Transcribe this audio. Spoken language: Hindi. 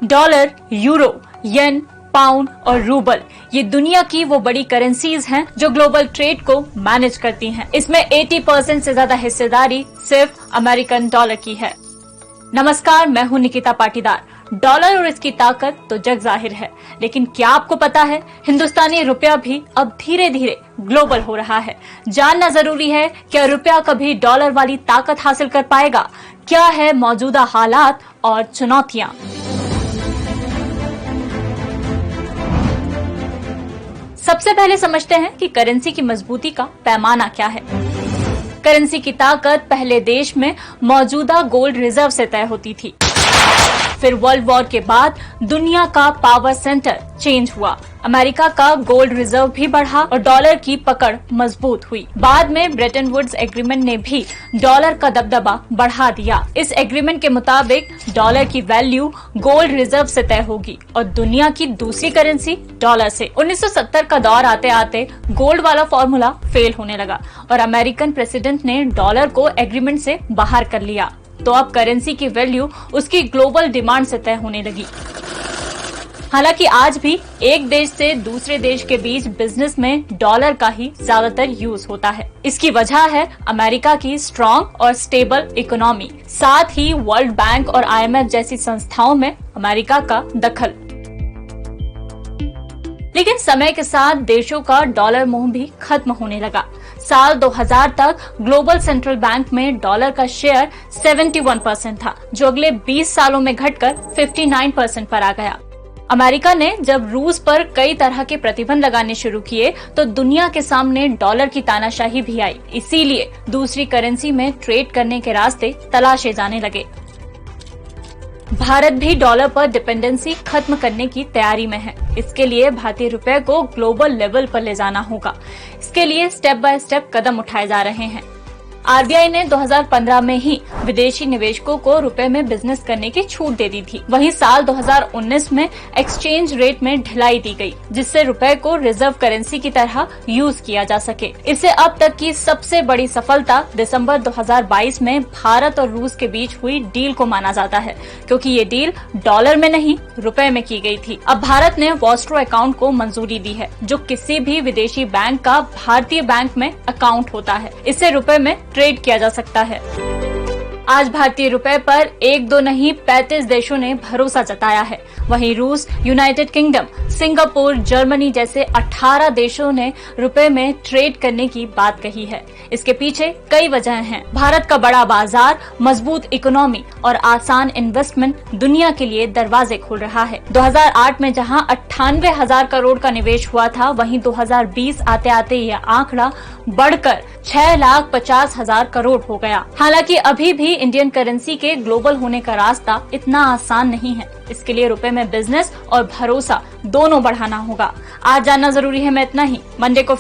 डॉलर, यूरो, येन, पाउंड और रूबल ये दुनिया की वो बड़ी करेंसीज हैं जो ग्लोबल ट्रेड को मैनेज करती हैं। इसमें 80% से ज्यादा हिस्सेदारी सिर्फ अमेरिकन डॉलर की है। नमस्कार, मैं हूं निकिता पाटीदार। डॉलर और इसकी ताकत तो जग जाहिर है, लेकिन क्या आपको पता है हिंदुस्तानी रुपया भी अब धीरे धीरे ग्लोबल हो रहा है। जानना जरूरी है, क्या रुपया कभी डॉलर वाली ताकत हासिल कर पाएगा? क्या है मौजूदा हालात और चुनौतियां? सबसे पहले समझते हैं कि करेंसी की मजबूती का पैमाना क्या है। करेंसी की ताकत पहले देश में मौजूदा गोल्ड रिजर्व से तय होती थी। फिर वर्ल्ड वॉर के बाद दुनिया का पावर सेंटर चेंज हुआ। अमेरिका का गोल्ड रिजर्व भी बढ़ा और डॉलर की पकड़ मजबूत हुई। बाद में ब्रेटन वुड्स एग्रीमेंट ने भी डॉलर का दबदबा बढ़ा दिया। इस एग्रीमेंट के मुताबिक डॉलर की वैल्यू गोल्ड रिजर्व से तय होगी और दुनिया की दूसरी करेंसी डॉलर से। 1970 का दौर आते आते गोल्ड वाला फॉर्मूला फेल होने लगा और अमेरिकन प्रेसिडेंट ने डॉलर को एग्रीमेंट से बाहर कर लिया। तो अब करेंसी की वैल्यू उसकी ग्लोबल डिमांड से तय होने लगी। हालांकि आज भी एक देश से दूसरे देश के बीच बिजनेस में डॉलर का ही ज्यादातर यूज होता है। इसकी वजह है अमेरिका की स्ट्रॉन्ग और स्टेबल इकोनॉमी, साथ ही वर्ल्ड बैंक और IMF जैसी संस्थाओं में अमेरिका का दखल। लेकिन समय के साथ देशों का डॉलर मोह भी खत्म होने लगा। साल 2000 तक ग्लोबल सेंट्रल बैंक में डॉलर का शेयर 71% था, जो अगले 20 सालों में घटकर 59% पर आ गया। अमेरिका ने जब रूस पर कई तरह के प्रतिबंध लगाने शुरू किए तो दुनिया के सामने डॉलर की तानाशाही भी आई। इसीलिए दूसरी करेंसी में ट्रेड करने के रास्ते तलाशे जाने लगे। भारत भी डॉलर पर डिपेंडेंसी खत्म करने की तैयारी में है। इसके लिए भारतीय रुपए को ग्लोबल लेवल पर ले जाना होगा। इसके लिए स्टेप बाय स्टेप कदम उठाए जा रहे हैं। RBI ने 2015 में ही विदेशी निवेशकों को रुपए में बिजनेस करने की छूट दे दी थी। वहीं साल 2019 में एक्सचेंज रेट में ढिलाई दी गई, जिससे रुपए को रिजर्व करेंसी की तरह यूज किया जा सके। इसे अब तक की सबसे बड़ी सफलता दिसंबर 2022 में भारत और रूस के बीच हुई डील को माना जाता है, क्योंकि ये डील डॉलर में नहीं रुपए में की गई थी। अब भारत ने वॉस्ट्रो अकाउंट को मंजूरी दी है, जो किसी भी विदेशी बैंक का भारतीय बैंक में अकाउंट होता है। इससे रुपए में ट्रेड किया जा सकता है। आज भारतीय रुपए पर 1-2 नहीं 35 देशों ने भरोसा जताया है। वहीं रूस, यूनाइटेड किंगडम, सिंगापुर, जर्मनी जैसे 18 देशों ने रुपए में ट्रेड करने की बात कही है। इसके पीछे कई वजह हैं। भारत का बड़ा बाजार, मजबूत इकोनॉमी और आसान इन्वेस्टमेंट दुनिया के लिए दरवाजे खोल रहा है। 2008 में जहां 98,000 करोड़ का निवेश हुआ था, वहीं 2020 आते आते यह आंकड़ा बढ़कर 6,50,000 करोड़ हो गया। हालांकि अभी भी इंडियन करेंसी के ग्लोबल होने का रास्ता इतना आसान नहीं है। इसके लिए रुपए में बिजनेस और भरोसा दोनों बढ़ाना होगा। आज जानना जरूरी है मैं इतना ही। मंडे को